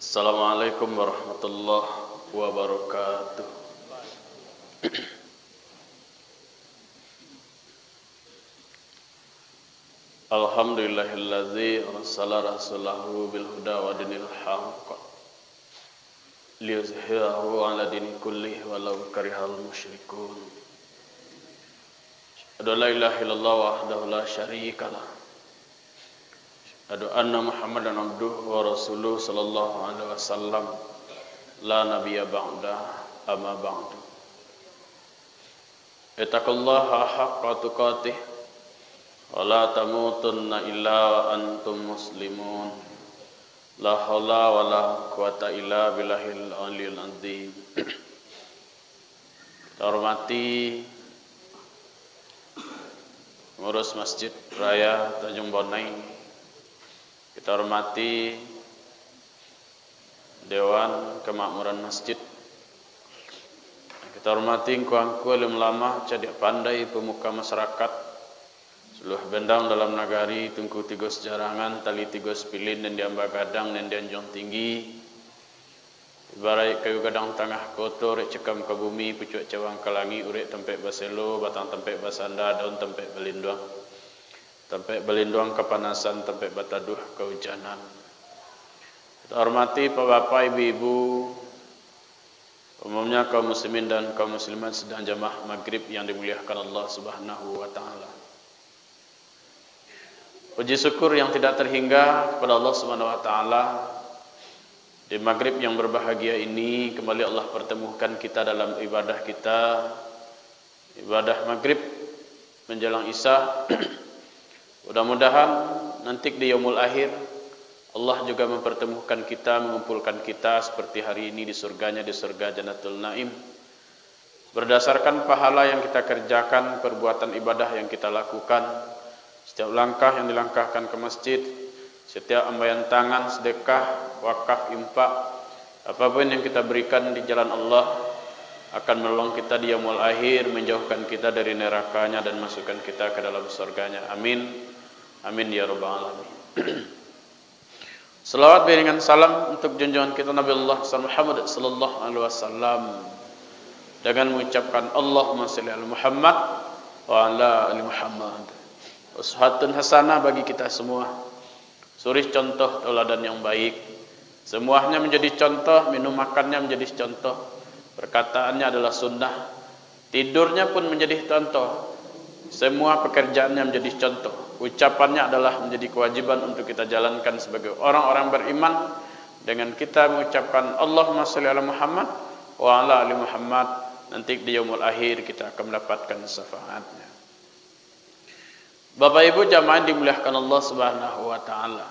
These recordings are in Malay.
Assalamualaikum warahmatullahi wabarakatuh. Alhamdulillahillazi arsala rasulahu bil huda wa dinil haqq liyuzhirahu ala dini kullih walau karihal musyrikun. Asyhadu an la ilaha illallah wahdahu la syarikalah. Asyhadu anna Muhammadan abduhu wa rasuluhu sallallahu alaihi wasallam la nabiyya ba'da amma ba'du. Ittaqullaha haqqa tuqatih wa la tamutunna illa wa antum muslimun. La haula wa la quwata illa billahil aliyil azim. Kita hormati pengurus Masjid Raya Tanjung Bonai. Kita hormati Dewan Kemakmuran Masjid. Kita hormati engkau-engkau alim ulama, cadik pandai, pemuka masyarakat, seluruh bendang dalam nagari, tungku tiga sejarangan, tali tiga sepilin, dan diamba gadang, dan dianjong tinggi. Ibarat kayu gadang tengah kotor, cekam ke bumi, pucuk cawang ke langit, urek tempek baselo, batang tempek basanda, daun tempek belinduang. Tempek belinduang kepanasan, tempek bataduh kehujanan. Kita hormati Pak Bapak, Ibu-ibu, umumnya kaum muslimin dan kaum muslimat sedang jamaah maghrib yang dimuliakan Allah Subhanahu wa Ta'ala. Puji syukur yang tidak terhingga kepada Allah Subhanahu wa Ta'ala. Di maghrib yang berbahagia ini kembali Allah pertemukan kita dalam ibadah kita, ibadah maghrib menjelang isya. Mudah-mudahan nanti di yaumul akhir Allah juga mempertemukan kita, mengumpulkan kita seperti hari ini di surganya, di surga Jannatul Naim. Berdasarkan pahala yang kita kerjakan, perbuatan ibadah yang kita lakukan, setiap langkah yang dilangkahkan ke masjid, setiap ambaian tangan, sedekah, wakaf, infak, apapun yang kita berikan di jalan Allah akan menolong kita di yaumul akhir, menjauhkan kita dari nerakanya dan masukkan kita ke dalam surganya. Amin. Amin ya rabbal alamin. Salawat beriringan salam untuk junjungan kita Nabi Allah Muhammad sallallahu alaihi wasallam dengan mengucapkan Allahumma shalli ala Muhammad wa ala ali Muhammad. Uswatun hasanah bagi kita semua. Suri contoh teladan yang baik. Semuanya menjadi contoh, minum makannya menjadi contoh, perkataannya adalah sunnah, tidurnya pun menjadi contoh, semua pekerjaannya menjadi contoh, ucapannya adalah menjadi kewajiban untuk kita jalankan sebagai orang-orang beriman dengan kita mengucapkan Allahumma shalli ala Muhammad wa ala ali Muhammad. Nanti di yaumul akhir kita akan mendapatkan syafaatnya. Bapak Ibu jamaah dimuliakan Allah Subhanahu wa Ta'ala.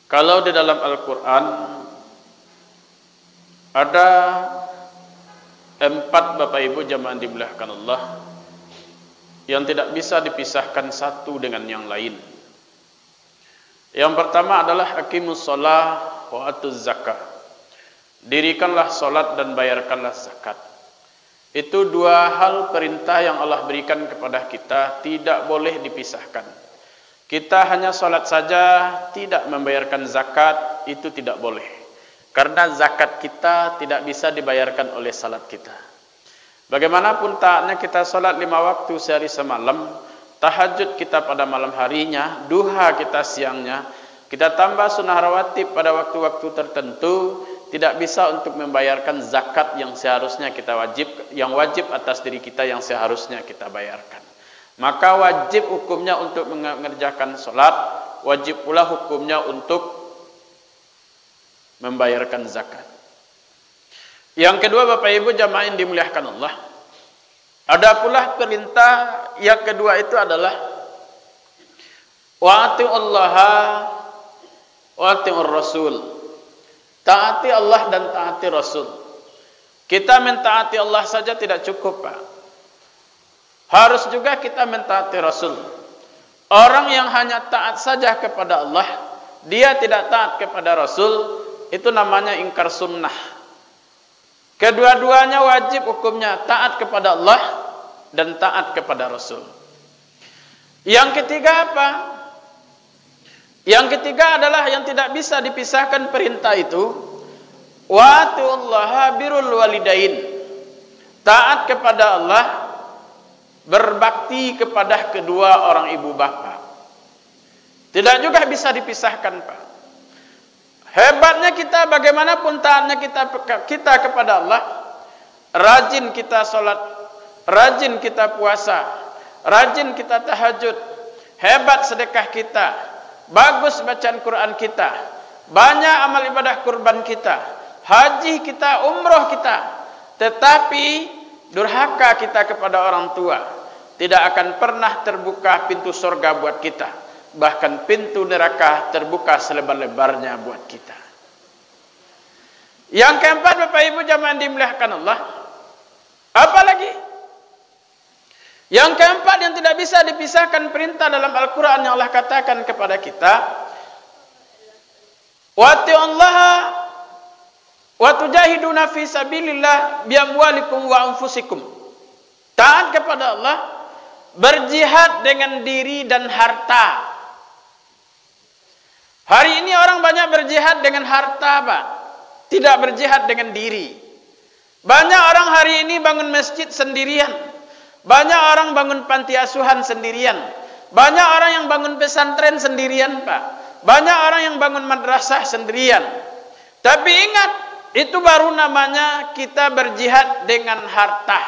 Kalau di dalam Al-Quran ada 4 Bapak Ibu jamaah dimuliakan Allah yang tidak bisa dipisahkan satu dengan yang lain. Yang pertama adalah aqimus shalah wa atuz zakah. Dirikanlah salat dan bayarkanlah zakat. Itu 2 hal perintah yang Allah berikan kepada kita, tidak boleh dipisahkan. Kita hanya salat saja, tidak membayarkan zakat, itu tidak boleh. Karena zakat kita tidak bisa dibayarkan oleh salat kita. Bagaimanapun taatnya kita salat 5 waktu sehari semalam, tahajud kita pada malam harinya, duha kita siangnya, kita tambah sunnah rawatib pada waktu-waktu tertentu, tidak bisa untuk membayarkan zakat yang seharusnya kita wajib atas diri kita yang seharusnya kita bayarkan. Maka wajib hukumnya untuk mengerjakan salat, wajib pula hukumnya untuk membayarkan zakat. Yang kedua Bapak Ibu jamaah yang dimuliakan Allah, ada pula perintah yang kedua itu adalah wa'ati Allah wa'ati Rasul. Taati Allah dan taati Rasul. Kita mentaati Allah saja tidak cukup, Pak. Harus juga kita mentaati Rasul. Orang yang hanya taat saja kepada Allah, dia tidak taat kepada Rasul, itu namanya ingkar sunnah. Kedua-duanya wajib hukumnya taat kepada Allah dan taat kepada Rasul. Yang ketiga apa? Yang ketiga adalah yang tidak bisa dipisahkan perintah itu, wa atiullaha birrul walidain. Taat kepada Allah, berbakti kepada kedua orang ibu bapa. Tidak juga bisa dipisahkan, Pak. Hebatnya kita, bagaimanapun taatnya kita kepada Allah, rajin kita sholat, rajin kita puasa, rajin kita tahajud, hebat sedekah kita, bagus bacaan Quran kita, banyak amal ibadah kurban kita, haji kita, umroh kita. Tetapi durhaka kita kepada orang tua, tidak akan pernah terbuka pintu surga buat kita. Bahkan pintu neraka terbuka selebar-lebarnya buat kita. Yang keempat, Bapak Ibu jamaah dimuliakan Allah, apalagi? Yang keempat yang tidak bisa dipisahkan perintah dalam Al-Quran yang Allah katakan kepada kita, wa atiullaha wa tujahiduna fi sabilillah bi amwalikum wa anfusikum. Taat kepada Allah, berjihad dengan diri dan harta. Hari ini orang banyak berjihad dengan harta, Pak. Tidak berjihad dengan diri. Banyak orang hari ini bangun masjid sendirian. Banyak orang bangun panti asuhan sendirian. Banyak orang yang bangun pesantren sendirian, Pak. Banyak orang yang bangun madrasah sendirian. Tapi ingat, itu baru namanya kita berjihad dengan harta.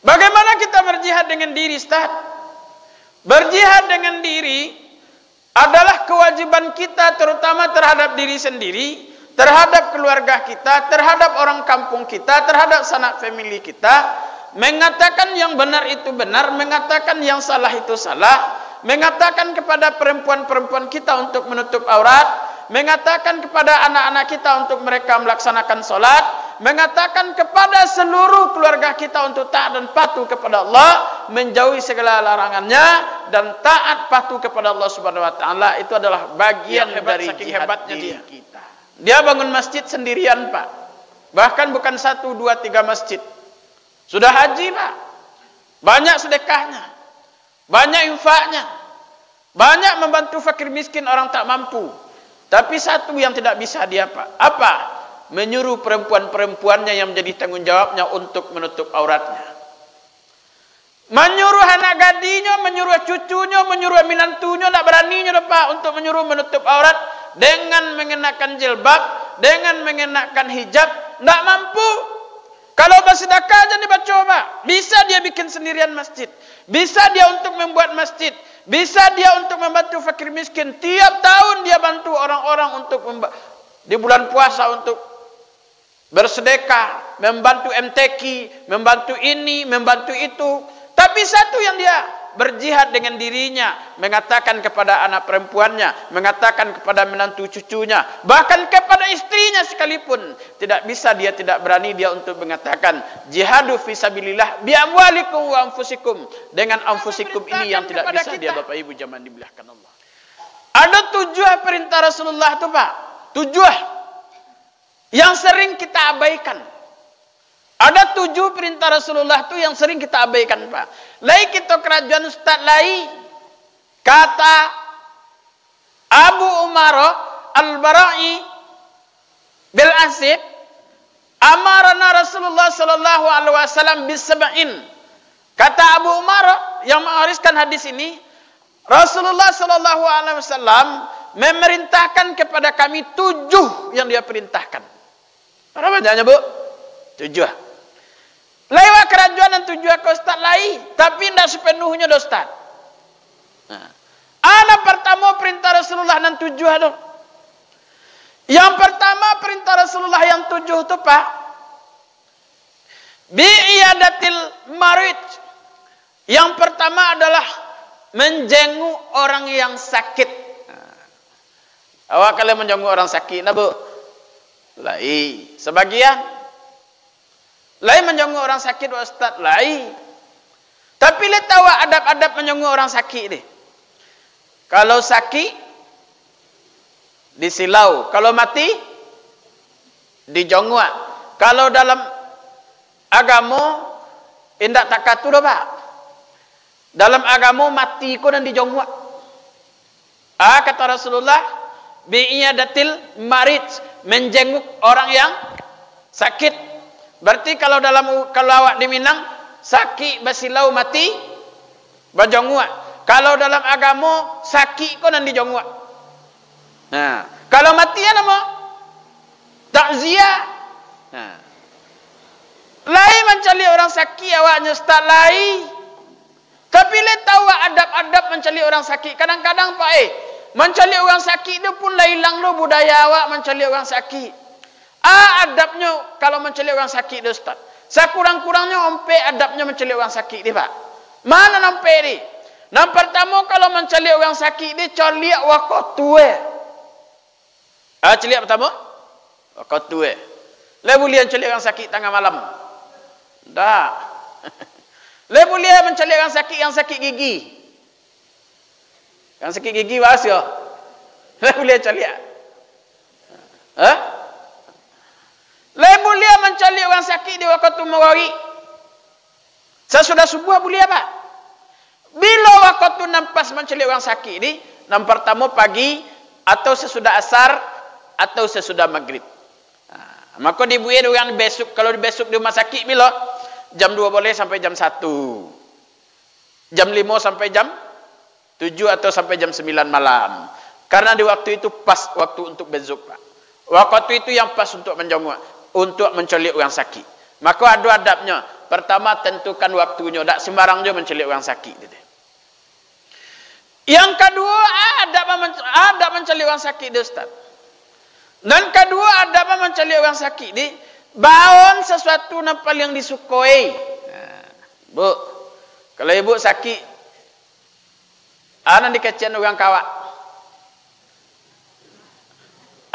Bagaimana kita berjihad dengan diri, Ustaz? Berjihad dengan diri adalah kewajiban kita, terutama terhadap diri sendiri, terhadap keluarga kita, terhadap orang kampung kita, terhadap sanak famili kita. Mengatakan yang benar itu benar, mengatakan yang salah itu salah, mengatakan kepada perempuan-perempuan kita untuk menutup aurat, mengatakan kepada anak-anak kita untuk mereka melaksanakan sholat, mengatakan kepada seluruh keluarga kita untuk taat dan patuh kepada Allah, menjauhi segala larangannya, dan taat patuh kepada Allah Subhanahu wa taala. Itu adalah bagian dari saking hebatnya kita. Dia bangun masjid sendirian, Pak. Bahkan bukan 1, 2, 3 masjid. Sudah haji, Pak. Banyak sedekahnya, banyak infaknya, banyak membantu fakir miskin, orang tak mampu. Tapi satu yang tidak bisa dia, Pak. Apa? Menyuruh perempuan-perempuannya yang menjadi tanggung jawabnya untuk menutup auratnya. Menyuruh anak gadinya, menyuruh cucunya, menyuruh minantunya, tidak beraninya, Pak, untuk menyuruh menutup aurat dengan mengenakan jilbab, dengan mengenakan hijab, tidak mampu. Kalau bersedekah aja dibaca, Pak. Bisa dia bikin sendirian masjid. Bisa dia untuk membuat masjid. Bisa dia untuk membantu fakir miskin. Tiap tahun dia bantu orang-orang untuk di bulan puasa untuk bersedekah, membantu MTQ, membantu ini, membantu itu. Tapi satu yang dia berjihad dengan dirinya, mengatakan kepada anak perempuannya, mengatakan kepada menantu cucunya, bahkan kepada istrinya sekalipun, tidak bisa dia, tidak berani dia untuk mengatakan jihadu fisabilillah bi amwalikum wa anfusikum. Dengan anfusikum ini yang tidak bisa dia, Bapak Ibu jamaah dimuliakan Allah. Ada 7 perintah Rasulullah itu, Pak. 7 yang sering kita abaikan. Ada 7 perintah Rasulullah itu yang sering kita abaikan, Pak. Lai kita kerajaan Ustaz lai. Kata Abu Umar Al-Bara'i bil Asib, amarana Rasulullah sallallahu alaihi wasallam bis-sab'in. Kata Abu Umar yang mewariskan hadis ini, Rasulullah sallallahu alaihi wasallam memerintahkan kepada kami 7 yang dia perintahkan. Berapa banyaknya, Bu? 7. Lewat kerajaan dan 7 ke Ustaz lain, tapi tidak sepenuhnya, Ustaz. Ada pertama perintah Rasulullah yang 7 itu. Yang pertama perintah Rasulullah yang 7 itu, Pak, bi'iyadatil marid. Yang pertama adalah menjenguk orang yang sakit. Awak kalian menjenguk orang sakit, nah, Bu? Lai, sebagian lain menjenguk orang sakit, Ustaz, lain. Tapi lihat tahu adab-adab menjenguk orang sakit deh. Kalau sakit disilau, kalau mati dijenguk. Kalau dalam agama indak takatu dah, Pak. Dalam agama mati ko dan dijenguk. Kata Rasulullah, bi'iyadatil marid, menjenguk orang yang sakit. Berarti kalau awak di Minang, sakit basilau mati bajongua. Kalau dalam agama, sakit kau nanti jongua. Nah, kalau mati ya nama takziah. Nah, lain mencari orang sakit awaknya start lain. Tapi le tahu adab-adab mencari orang sakit. Kadang-kadang Pak mencari orang sakit itu pun lah hilang lo budaya awak mencari orang sakit. Adabnya kalau mencari orang sakit itu Ustaz. Sekurang-kurangnya ompe adabnya mencari orang sakit ni Pak. Mana nampe ni? Yang pertama kalau mencari orang sakit ni coliak waktu celiak pertama? Waktu le boleh mencari orang sakit tengah malam. Tak. Le boleh mencari orang sakit yang sakit gigi. Yang sakit gigi wasio. Le boleh celiak. Le boleh mencari orang sakit di waktu mawari. Sesudah subuh boleh apa? Bila waktu nampas mencari orang sakit ni, yang pertama pagi atau sesudah asar atau sesudah maghrib. Maka dibuat orang besok, kalau besok di rumah sakit bila jam 2 boleh sampai jam 1. Jam 5 sampai jam 7 atau sampai jam 9 malam. Karena di waktu itu pas waktu untuk besok Pak. Waktu itu yang pas untuk menjenguk, untuk menculik orang sakit. Maka ada adabnya. Pertama tentukan waktunya, tak sembarang je menculik orang sakit. Yang kedua adab menculik orang sakit dia Ustaz. Dan kedua adab menculik orang sakit ni baon sesuatu yang paling disukai. Bu, kalau ibu sakit, anak dikecian orang kawak.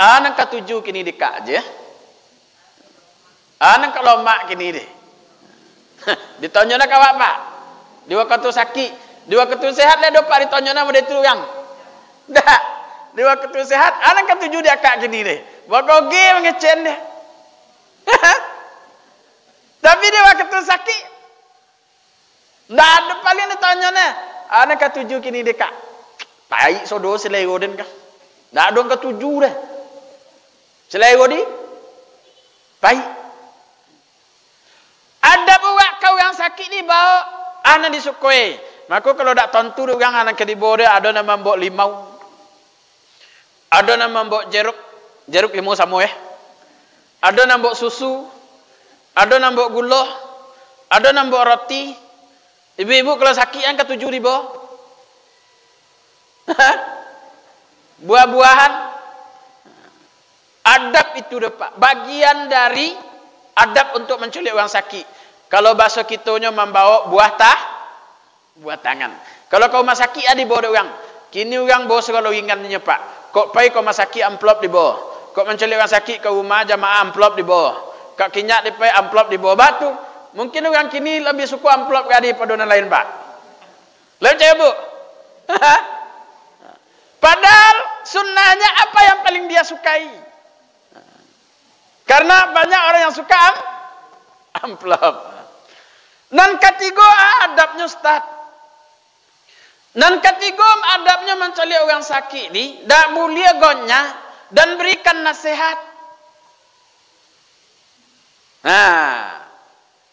Anak ketujuh kini dikak je. Anak kalau mak kini deh. Ditanya nak kawak Pak. Di waktu sakit, di waktu sehat dia dapat ditanya nama dia tu orang. Dah. Di waktu sehat, anak ketujuh dia kak gini deh. Wagoge mengecen deh. Tapi di waktu sakit, dah ada paling ditanya nah. Anak ketujuh kini deh kak. Baik sodo selego den kah? Dah ada ketujuh deh. Selego di? Baik. Ada buat kau yang sakit ni bawa anak disukui. Maka kalau tak tentu orang anak kedibo dia ada nama mbok limau. Ada nama mbok jeruk limau sama Ada nama mbok susu. Ada nama mbok gula. Ada nama mbok roti. Ibu-ibu kalau sakit yang ketujuh ribu. Buah-buahan. Adab itu Pak. Bagian dari adab untuk menculik orang sakit. Kalau bahasa kitanya membawa buah tangan. Kalau kau masaki ada bawa orang. Kini orang bawa segala ringannya Pak. Kau pai kau masaki amplop di bawah. Kau menculik orang sakit ke rumah jamaah amplop di bawah. Kau kinyak di pai amplop di bawah batu. Mungkin orang kini lebih suka amplop daripada orang lain Pak. Lalu cakap Bu. Padahal sunnahnya apa yang paling dia sukai? Karena banyak orang yang suka amplop. Dan ketiga adabnya Ustaz. Dan ketiga adabnya mencari orang sakit ni, tak boleh gonya dan berikan nasihat.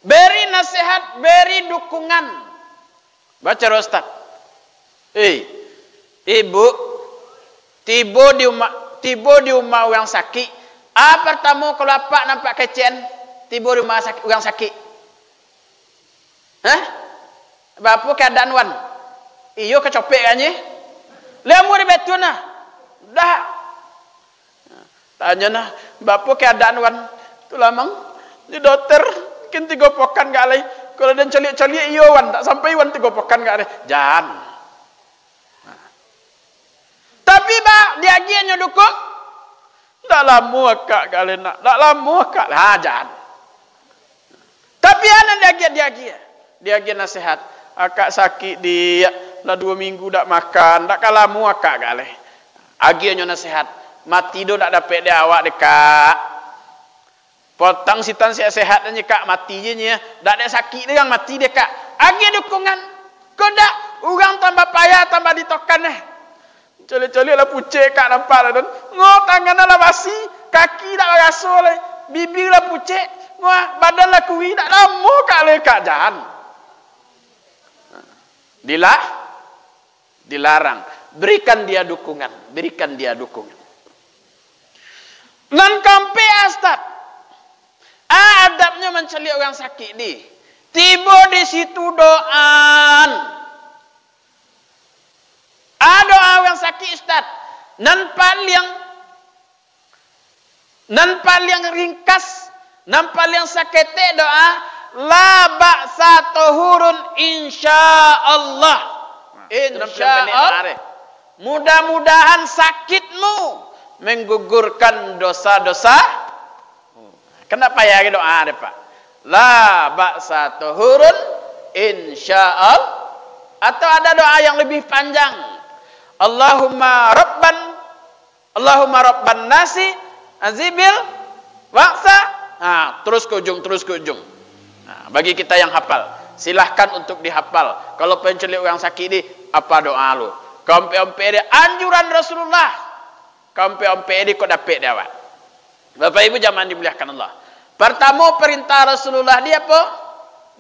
Beri nasihat, beri dukungan. Baca Ustaz. Ibu, tiba di rumah orang sakit. Pertama kalau apa nampak kecen, tiba di rumah orang sakit. Bapa keadaan wan. Iyo kecopek kanye. Lemu di betul nah. Dah. Tanya nah, bapa keadaan wan. Tu lamang di dokter kin 3 pekan gak alai. Kalau dan celik-celik iyo wan tak sampai wan 3 pekan gak alai. Jangan. Tapi Pak, dia gianya dukung. Tak lama akak gak alai nak. Tak lama akak. Jangan. Tapi anak dia gia. Diaagi nasihat. Akak sakit dia. Dah 2 minggu tak makan. Tak kalamu akak galeh. Aginya nasihat. Mati do tak dapat dia awak dekat. Potang sitan sehat dan kak mati je nya. Tak ada sakit dia yang mati dia kak. Agi dukungan. Kau dak orang tambah payah tambah ditokan Coli-coli lah pucet kak nampak lah don. Ngok tangan lah basi, kaki tak beraso lah, bibir lah pucet, ngok badan lah kuih, tak lama kak le kak jahan. Dilarang. Berikan dia dukungan, berikan dia dukungan. Nan kampe astad. Adabnya menceli orang sakit di. Tiba di situ doaan. Doa orang sakit ustaz. Nan paling ringkas, nan paling sakete doa la ba'sa tahurun insyaallah. Insyaallah. Mudah-mudahan sakitmu menggugurkan dosa-dosa. Kenapa ya doa ada Pak? La ba'sa tahurun insyaallah. Atau ada doa yang lebih panjang. Allahumma rabban nasi azibil waqsa. Terus ke ujung. Bagi kita yang hafal, silahkan untuk dihafal. Kalau pencelik orang sakit ini, apa doa lu? Kampe-kampe dia anjuran Rasulullah. Kampe-kampe dia kok dapat dia awak. Bapak Ibu jamaah dimuliakan Allah. Pertama perintah Rasulullah dia apa?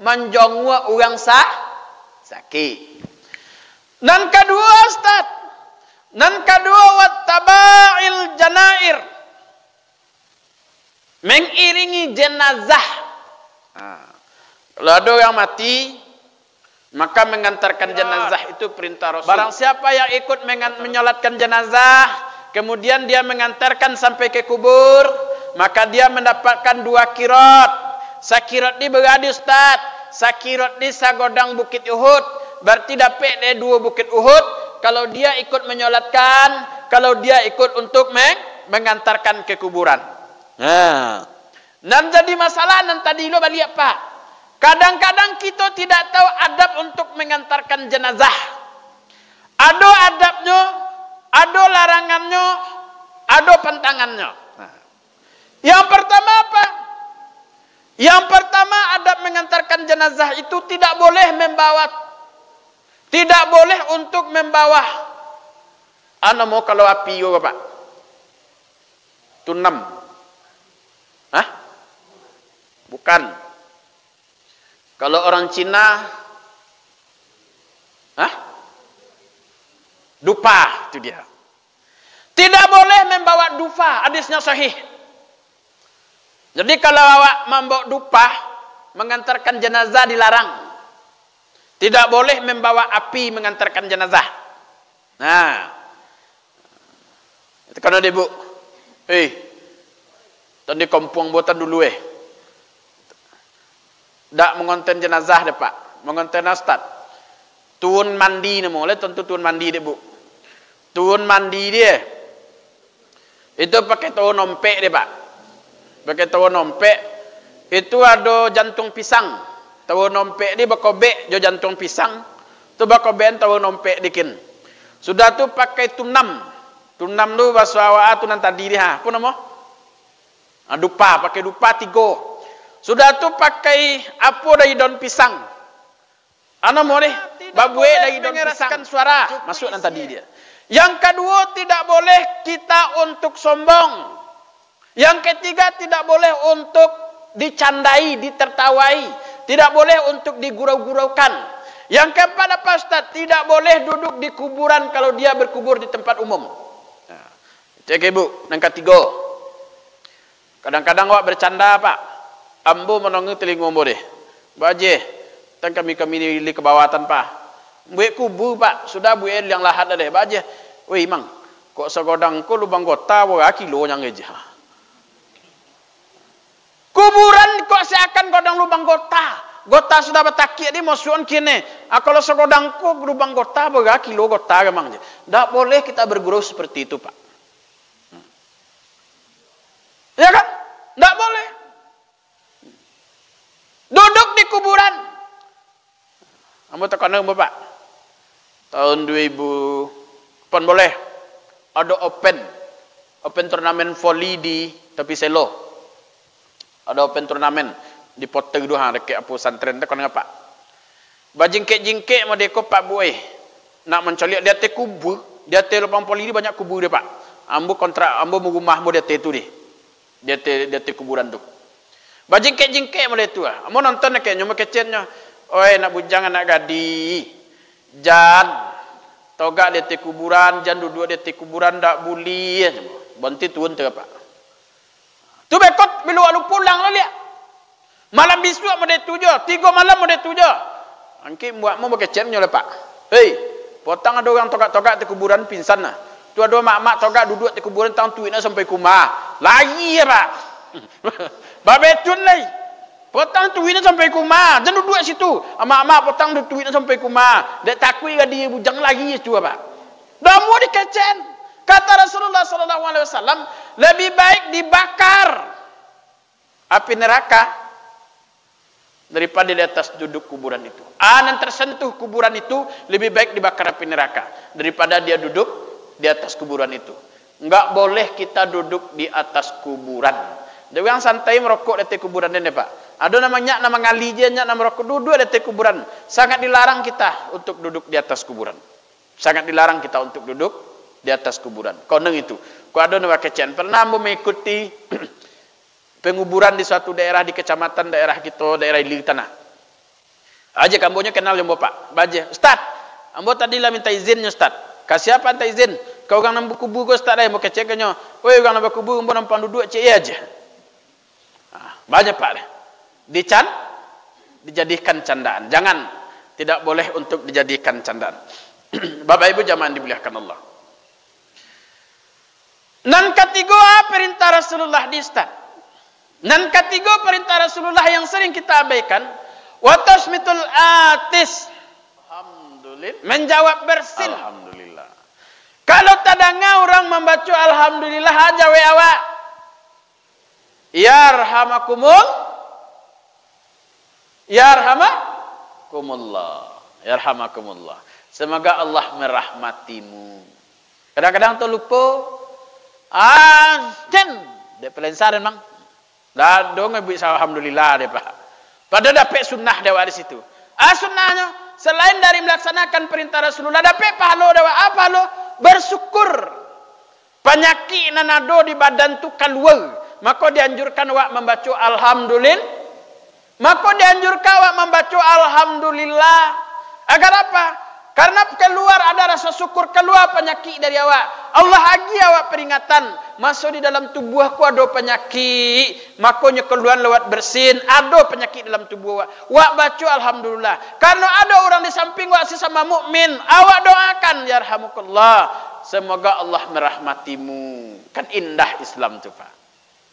Menjongwa orang sakit. Nan kedua Ustaz. Nan kedua wattaba'il janair. Mengiringi jenazah. Kalau ada orang mati, maka mengantarkan jenazah itu perintah Rasul. Barang siapa yang ikut menyolatkan jenazah, kemudian dia mengantarkan sampai ke kubur, maka dia mendapatkan 2 kirat. Sakirat ni berada Ustaz. Sakirat ni sagodang bukit Uhud. Berarti dapat dia 2 bukit Uhud. Kalau dia ikut menyolatkan, kalau dia ikut untuk mengantarkan ke kuburan. Dan jadi masalah nan tadi lo balik Pak. Kadang-kadang kita tidak tahu adab untuk mengantarkan jenazah. Ada adabnya, ada larangannya, ada pantangannya. Yang pertama apa? Yang pertama adab mengantarkan jenazah itu tidak boleh untuk membawa. Ana mau kalau api yo Pak. Tunam. Bukan. Kalau orang Cina dupa itu dia. Tidak boleh membawa dupa, hadisnya sahih. Jadi kalau awak membawa dupa, mengantarkan jenazah dilarang. Tidak boleh membawa api mengantarkan jenazah. Itu kan ada ibu. Tadi kampung buatan dulu dak mengonten jenazah deh Pak, mengonten ustad. Tuun mandi namo, tentu tuun mandi deh Bu. Tuun mandi dia. Itu pakai tahu nompek deh Pak. Pakai tahu nompek. Itu ada jantung pisang. Tahu nompek dia bakobek jo jantung pisang. Tu bakobek tahu nompek dikin. Sudah tu pakai tunam. Tunam tu bahasa awak tu nan tadi dia. Apa nama? Dupa, pakai dupa 3. Sudah tu pakai apa dari daun pisang. Ana mau deh, babue dari daun pisang. Suara masuk nan tadi dia. Yang kedua tidak boleh kita untuk sombong. Yang ketiga tidak boleh untuk dicandai, ditertawai. Tidak boleh untuk digurau-guraukan. Yang keempat apa Ustaz? Tidak boleh duduk di kuburan kalau dia berkubur di tempat umum. Cek Ibu, yang ketiga. Kadang-kadang awak bercanda Pak. Ambo menongi telinga ambo deh. Baje, tan kami di kebawatan Pak. Buat kubur Pak, sudah buat yang lahat deh. Baje, weh mang, kok segodang ko lubang gota wa kilo yang aja. Kuburan kok seakan godang lubang gota. Gota sudah bertakik di masukan kini. Kalau segodang ko lubang gota wa kilo gota memang. Tak boleh kita bergurau seperti itu Pak. Ya kan? Tak boleh. Duduk di kuburan. Kamu tekan Bapak. Tahun 2000 pun boleh. Ada open turnamen volley di tepi selo. Ada open turnamen di Potter doang dekat apa santren tekan Pak. Bajingkek-jingkek modeko Pak Buai. Nak mencolik dia te kubur. Dia telepon poli banyak kubur dia pak. Ambo kontrak, ambo mau rumah ambo dia tu deh. Dia kuburan tu. Bajingkek mulai tu ah. Ambo nonton kayak nyoma kecennya. Oi nak bujang anak gadi. Jan togak dia kuburan, jan duduk dia kuburan dak buli. Banti tuan tu pak. Tu bekot bila lu pulang lah lihat. Malam bisu mau dia tujuh, 3 malam mau dia tujuh. Angki buat mau kecennya le pak. Hei, potang ada orang togak di kuburan pingsan lah. Tu ada mak-mak togak duduk di kuburan tang tuina sampai kumah. Lagi ya pak. Babetun lagi. Potang tuina sampai kumah. Jangan duduk situ. Mak-mak potang tuina sampai kumah. Dek takui ke dia bujang lagi itu pak. Dah mau dikecen. Kata Rasulullah SAW, lebih baik dibakar api neraka daripada di atas duduk kuburan itu. Yang tersentuh kuburan itu lebih baik dibakar api neraka daripada dia duduk di atas kuburan itu. Enggak boleh kita duduk di atas kuburan. Dia yang santai merokok di atas kuburan ini pak. Ada namanya nama ngali dia nama merokok duduk di atas kuburan. Sangat dilarang kita untuk duduk di atas kuburan. Sangat dilarang kita untuk duduk di atas kuburan. Koneng itu. Kau ada nama kecian. Pernah mengikuti penguburan di suatu daerah di kecamatan daerah kita, daerah Ilir Tanah. Aja kambonya kenal yang bapak. Baje, Ustaz, ambo tadi lah minta izinnya Ustaz. Kasih apa minta izin? Kau orang nampak kubu kau Ustaz dah mau kecek kanyo. Woi orang nampak kubu ambo nampang duduk cek aja. Banyak pak deh. Dijadikan candaan. Jangan, tidak boleh untuk dijadikan candaan. Bapak Ibu jamaah dimuliakan Allah. Nan ketiga perintah Rasulullah di Ustaz. Nan ketiga perintah Rasulullah yang sering kita abaikan. Wa tasmitul atis. Alhamdulillah. Menjawab bersin. Alhamdulillah. Kalau tadanga orang membaca alhamdulillah aja we awak. Yarhamakumul. Yarhamakumullah. Semoga Allah merahmatimu. Kadang-kadang tu lupa. Dia pelensaran mang. Dah dong ibu alhamdulillah dia pak. Pada dapat sunnah dewa di situ. Sunnahnya selain dari melaksanakan perintah Rasulullah dapat pahala dewa apa lo? Bersyukur. Penyakit nanado di badan tu keluar. Maka dianjurkan awak membaca alhamdulillah. Maka dianjurkan awak membaca alhamdulillah. Agar apa? Karena keluar ada rasa syukur, keluar penyakit dari awak. Allah agi awak peringatan. Masuk di dalam tubuhku ada penyakit. Makanya keluar lewat bersin. Ada penyakit dalam tubuh awak. Awak baca alhamdulillah. Karena ada orang di samping awak sesama mukmin. Awak doakan yarhamukallah. Semoga Allah merahmatimu. Kan indah Islam tu pak.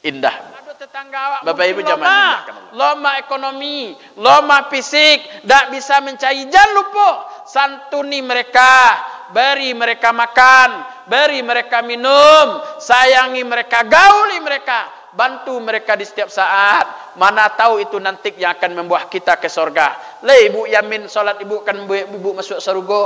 Indah. Ada tetangga awak Bapak Ibu jamaah loma ekonomi, loma fisik, tak bisa mencari. Jangan lupa santuni mereka, beri mereka makan, beri mereka minum, sayangi mereka, gauli mereka, bantu mereka di setiap saat. Mana tahu itu nanti yang akan membawa kita ke surga. Le ibu yamin solat ibu kan membawa ibu masuk surga.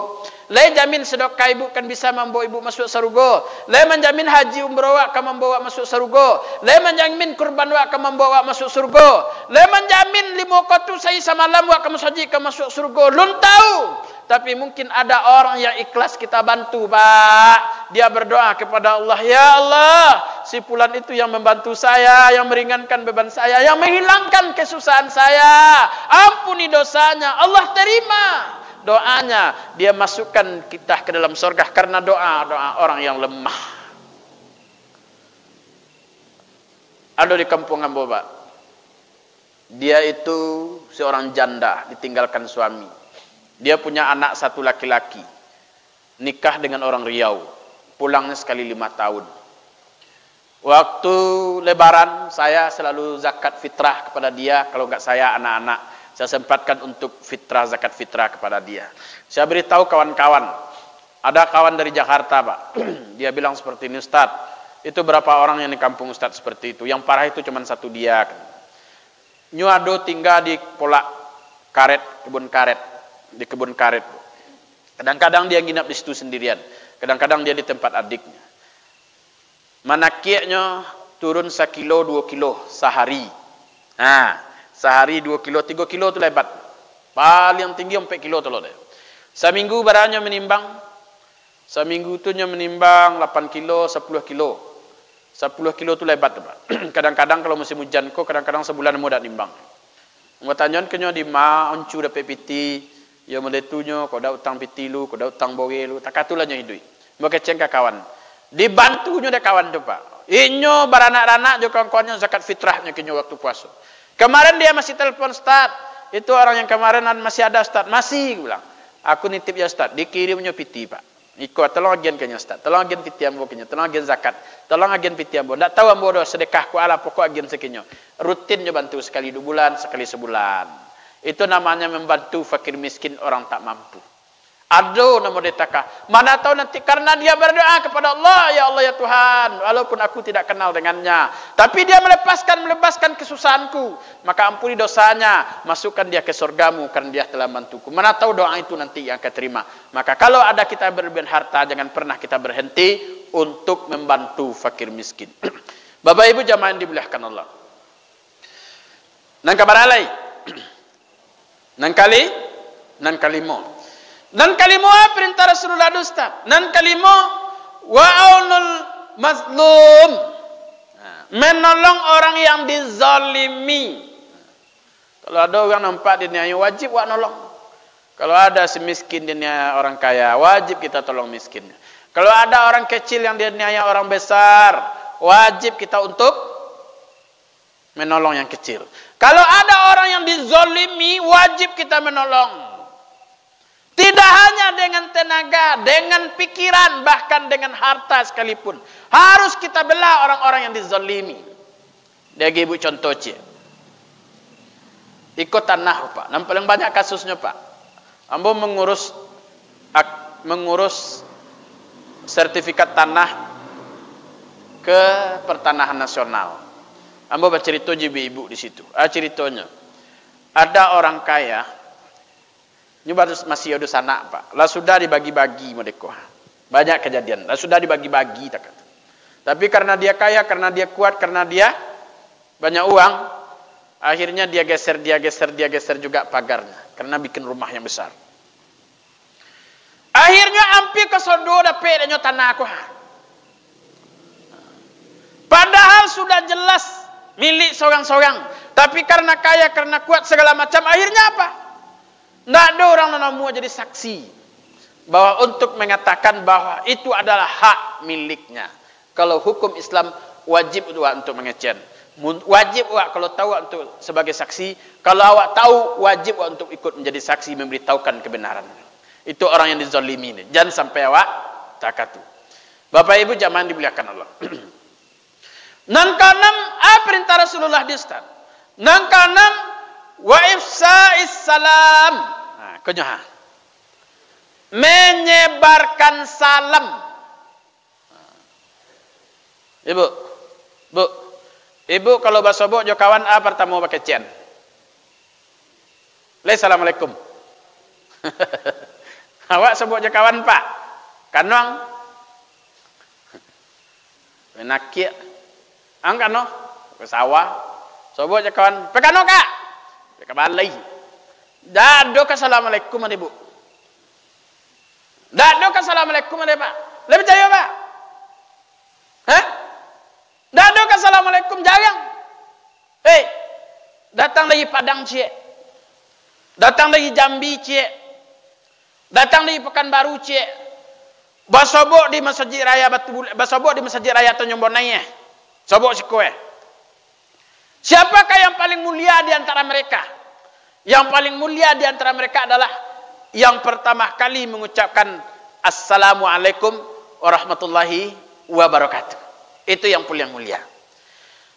Le jamin sedekah ibu kan bisa membawa ibu masuk surga. Le menjamin haji umrah akan membawa masuk surga. Le menjamin kurban akan membawa masuk surga. Le menjamin 5 kotu saya semalam akan masuk surga. Lun tahu. Tapi mungkin ada orang yang ikhlas kita bantu, Pak. Dia berdoa kepada Allah, ya Allah, si fulan itu yang membantu saya, yang meringankan beban saya, yang menghilangkan kesusahan saya. Ampuni dosanya. Allah terima doanya. Dia masukkan kita ke dalam surga karena doa orang yang lemah. Ada di kampung Ambo, Pak. Dia itu seorang janda, ditinggalkan suami. Dia punya anak 1 laki-laki. Nikah dengan orang Riau. Pulangnya sekali 5 tahun. Waktu lebaran, saya selalu zakat fitrah kepada dia. Kalau enggak saya, anak-anak. Saya sempatkan untuk fitrah, zakat fitrah kepada dia. Saya beritahu kawan-kawan. Ada kawan dari Jakarta, Pak. Dia bilang seperti ini, Ustaz. Itu berapa orang yang di kampung Ustaz seperti itu. Yang parah itu cuma 1 dia. Nyuado tinggal di polak karet, kebun karet. Di kebun karet. Kadang-kadang dia nginap di situ sendirian. Kadang-kadang dia di tempat adiknya. Manakiaknya turun 1 kilo, 2 kilo sehari. Nah, sehari 2 kilo, 3 kilo itu lebat. Paling tinggi 4 kilo tu loh deh. Seminggu barangnya menimbang Seminggu tu nya menimbang 8 kilo, 10 kilo. 10 kilo tu lebat tu, Pak. Kadang-kadang kalau musim hujan ko, kadang-kadang sebulan mo dak nimbang. Mo tanyon kenyo di ma oncu dapat piti, yo meletunyo ko dak utang piti lu, ko dak utang boge lu, takatulah nyo hidui. Mo keceng ka kawan. Dibantu nyo dak kawan tu, Pak. Inyo baranak-ranak jo kawan-kawannya zakat fitrahnya kenyo waktu puasa. Kemarin dia masih telepon, Ustaz. Itu orang yang kemarin masih ada, Ustaz. Masih bilang. Aku nitip ya, Ustaz. Dikirimnya piti, Pak. Iko tolong agen kenya, Ustaz. Tolong agen piti ambo kenya, tolong agen zakat. Tolong agen piti ambo. Ndak tahu ambo do sedekah ku ala pokok agen sekenyo. Rutin nyo bantu sekali 2 bulan, sekali sebulan. Itu namanya membantu fakir miskin orang tak mampu. Aduh namo detaka. Mana tahu nanti karena dia berdoa kepada Allah, ya Allah ya Tuhan, walaupun aku tidak kenal dengannya, tapi dia melepaskan kesusahanku, maka ampuni dosanya, masukkan dia ke surgamu karena dia telah membantuku. Mana tahu doa itu nanti yang keterima. Maka kalau ada kita berlebihan harta, jangan pernah kita berhenti untuk membantu fakir miskin. Bapak Ibu jamaah yang dimuliakan Allah. Nang kabar alai. Nang kalimo. Dan kalimo perintah Rasulullah Ustaz. Dan kalimo wa'aunul mazlum. Menolong orang yang dizalimi. Kalau ada orang nampak dia wajib wak nolong. Kalau ada si miskin dia orang kaya, wajib kita tolong miskinnya. Kalau ada orang kecil yang dia orang besar, wajib kita untuk menolong yang kecil. Kalau ada orang yang dizalimi, wajib kita menolong. Tidak hanya dengan tenaga, dengan pikiran, bahkan dengan harta sekalipun. Harus kita bela orang-orang yang dizalimi. Dia ibu contoh cie. Ikut tanah, Pak. Dan paling banyak kasusnya, Pak. Ambo mengurus sertifikat tanah ke Pertanahan Nasional. Ambo bercerita ibu di situ. Ceritanya. Ada orang kaya. Ini baru masih ada sana, Pak. Lah sudah dibagi-bagi mereka. Banyak kejadian. Lah sudah dibagi-bagi tak kata. Tapi karena dia kaya, karena dia kuat, karena dia banyak uang, akhirnya dia geser juga pagarnya karena bikin rumah yang besar. Akhirnya hampir ke sodo dapat denyo tanah aku. Padahal sudah jelas milik seorang-seorang, tapi karena kaya, karena kuat segala macam, akhirnya apa? Tidak ada orang nanamu jadi saksi bahwa untuk mengatakan bahwa itu adalah hak miliknya. Kalau hukum Islam wajib untuk mengecen, wajib kalau tahu untuk sebagai saksi. Kalau awak tahu wajib untuk ikut menjadi saksi, memberitahukan kebenaran. Itu orang yang dizalimi ini. Jangan sampai awak takatu. Bapak Ibu jamaah dimuliakan Allah. Nang kanam perintah Rasulullah di Ustaz. Nang kanam wa ifsa'is salam. Nah, kenyaha. Menyebarkan salam. Ibu kalau basobok jo kawan pertama pakai cian. Assalamualaikum. Awak sebut jo kawan Pak. Kanong. Menakia. Angkano ke sawah. Sebut jo kawan. Pekano Kak. Pekabalai. Dado ke assalamualaikum ade Bu. Dado ke assalamualaikum ade Pak. Lebih percaya Pak? Hah? Dado ke assalamualaikum jarang. Datang dari Padang cie. Datang dari Jambi cie. Datang dari Pekanbaru cie. Basobok di Masjid Raya Basobok di Masjid Raya Tanjung Bonai. Sobok sikoe. Siapakah yang paling mulia di antara mereka? Yang paling mulia di antara mereka adalah yang pertama kali mengucapkan Assalamualaikum warahmatullahi wabarakatuh. Itu yang paling mulia.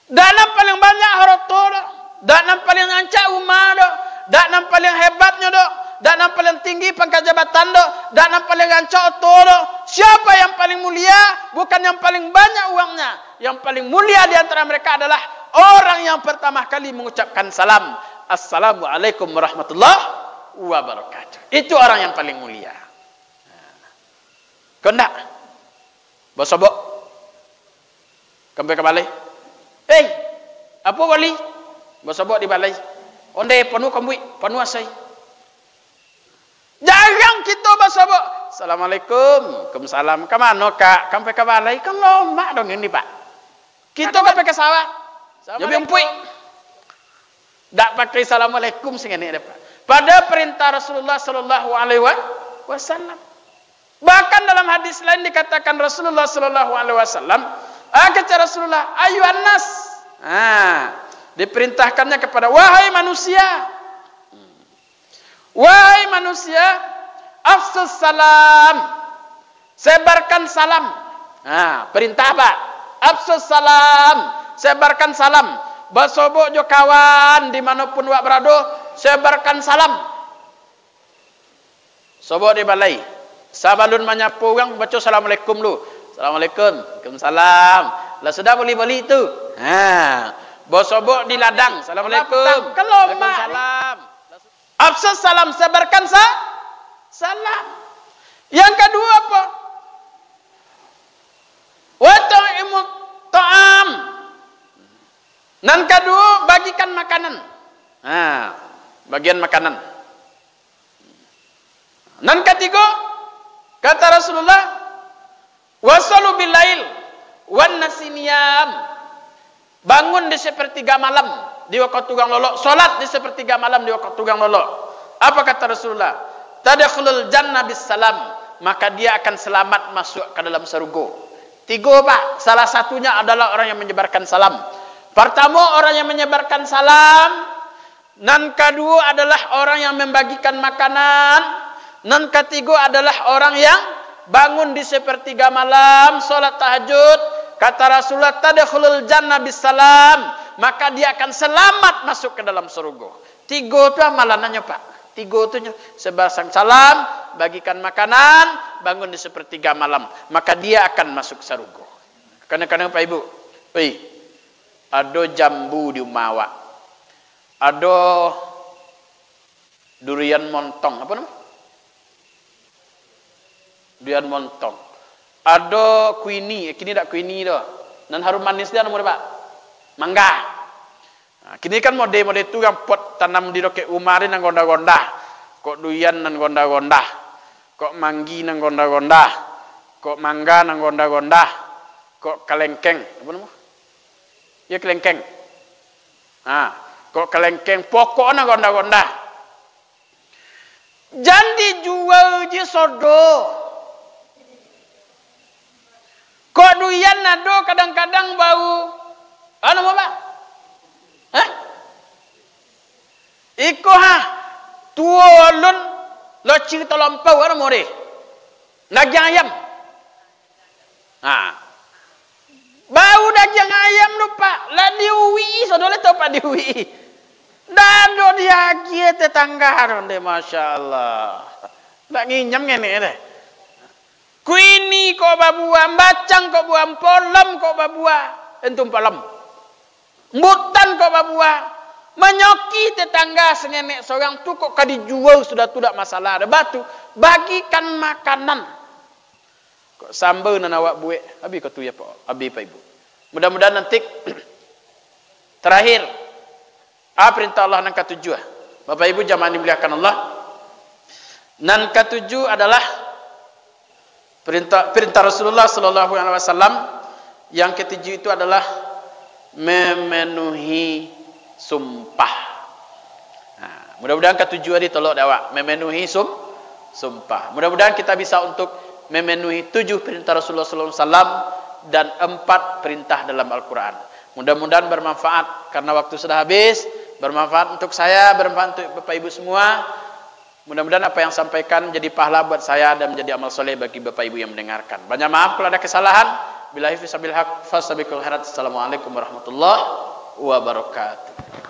Dalam paling banyak harta do, dalam paling ancak umah do, dalam paling hebatnya do, dalam paling tinggi pangkat jabatan do, dalam paling ancak do. Siapa yang paling mulia? Bukan yang paling banyak uangnya. Yang paling mulia di antara mereka adalah orang yang pertama kali mengucapkan salam. Assalamualaikum warahmatullahi wabarakatuh. Itu orang yang paling mulia. Kendak? Basobok. Kembali ke balai. Apa wali? Basobok di balai. Onde penuh kambui, penuh asai. Jarang kita basobok. Assalamualaikum. Waalaikumsalam. Kemana kak? Sampai ke balai kan lama dong ini pak. Kita sampai ke sawah. Jadi empui. Tak pakai assalamualaikum sehingga ini pak. Pada perintah Rasulullah Sallallahu Alaihi Wasallam. Bahkan dalam hadis lain dikatakan Rasulullah Sallallahu Alaihi Wasallam, kata Rasulullah, ayuhan nas. Diperintahkannya kepada wahai manusia. Wahai manusia, afsus salam. Sebarkan salam. Perintah apa? Afsus salam. Sebarkan salam. Basobo jo kawan dimanapun wak berado, sebarkan salam. Sobo di balai. Sabalun menyapu orang baca assalamualaikum lu. Assalamualaikum. Waalaikumsalam. Lah sudah boleh-boleh itu. Basobo di ladang. Assalamualaikum. Waalaikumsalam. Afsus salam, sebarkan salam. Yang kedua apa? Wa ta'imu ta'am. Nan kedua bagikan makanan. Bagian makanan. Nan ketiga kata Rasulullah, wasalu bil lail wan nasiniyam. Bangun di sepertiga malam di waktu tugang lolok, salat di sepertiga malam di waktu tugang lolok. Apa kata Rasulullah? Tadkhulul jannah bis salam, maka dia akan selamat masuk ke dalam surga. Tiga pak, salah satunya adalah orang yang menyebarkan salam. Pertama orang yang menyebarkan salam, nan kedua adalah orang yang membagikan makanan, nan ketiga adalah orang yang bangun di sepertiga malam salat tahajud. Kata Rasulullah, tadkhulul jannah bis salam, maka dia akan selamat masuk ke dalam surga. Tiga itu amalannya pak. Tiga itu sebarkan salam, bagikan makanan, bangun di sepertiga malam, maka dia akan masuk surga. Kadang-kadang Pak Ibu, ada jambu di Umawa, ada durian montong, apa namanya? Durian montong. Ada kuini, kini tak kuini dah. Dan harum manis dia nomor Pak. Mangga. Kini kan mode itu yang pot tanam di roket umarin nang gonda-gonda. Kok durian nang gonda-gonda. Kok manggi nang gonda-gonda. Kok mangga nang gonda-gonda. Kok kalengkeng, apa nama? Ya kelengkeng. Kok kelengkeng pokok nang gonda-gonda. Jangan dijual je sodo. Kok durian nado kadang-kadang bau. Ano mo ba? Iko tuolon lo cerita lampau ano mo re. Daging ayam. Bau daging ayam lupa. Lah diuwi, sodole tau pak diuwi. Dado dia kia tetangga ronde, masya Allah. Tak nginyam ngene deh. Kuini kok babuah, bacang kok buah, polam kok babuah, entum polam. Mbutan kok babuah, menyoki tetangga sengenek seorang tu kok dijual sudah tidak masalah. Ada batu, bagikan makanan. Kok sambal nan awak buek, abi kau tu ya pak, abi pak ibu. Mudah-mudahan nanti terakhir, perintah Allah nan ketujuh. Bapak ibu jamaah dimuliakan Allah. Nan ketujuh adalah perintah Rasulullah Sallallahu Alaihi Wasallam. Yang ketujuh itu adalah memenuhi sumpah. Mudah-mudahan ketujuh hari tolok dawak memenuhi sumpah. Mudah-mudahan kita bisa untuk memenuhi 7 perintah Rasulullah Sallallahu Alaihi Wasallam dan 4 perintah dalam Al-Quran. Mudah-mudahan bermanfaat karena waktu sudah habis. Bermanfaat untuk saya, bermanfaat untuk Bapak Ibu semua. Mudah-mudahan apa yang sampaikan menjadi pahala buat saya dan menjadi amal soleh bagi Bapak Ibu yang mendengarkan. Banyak maaf kalau ada kesalahan. Billahi fi sabil haq fastabiqul khairat. Assalamualaikum warahmatullahi wabarakatuh.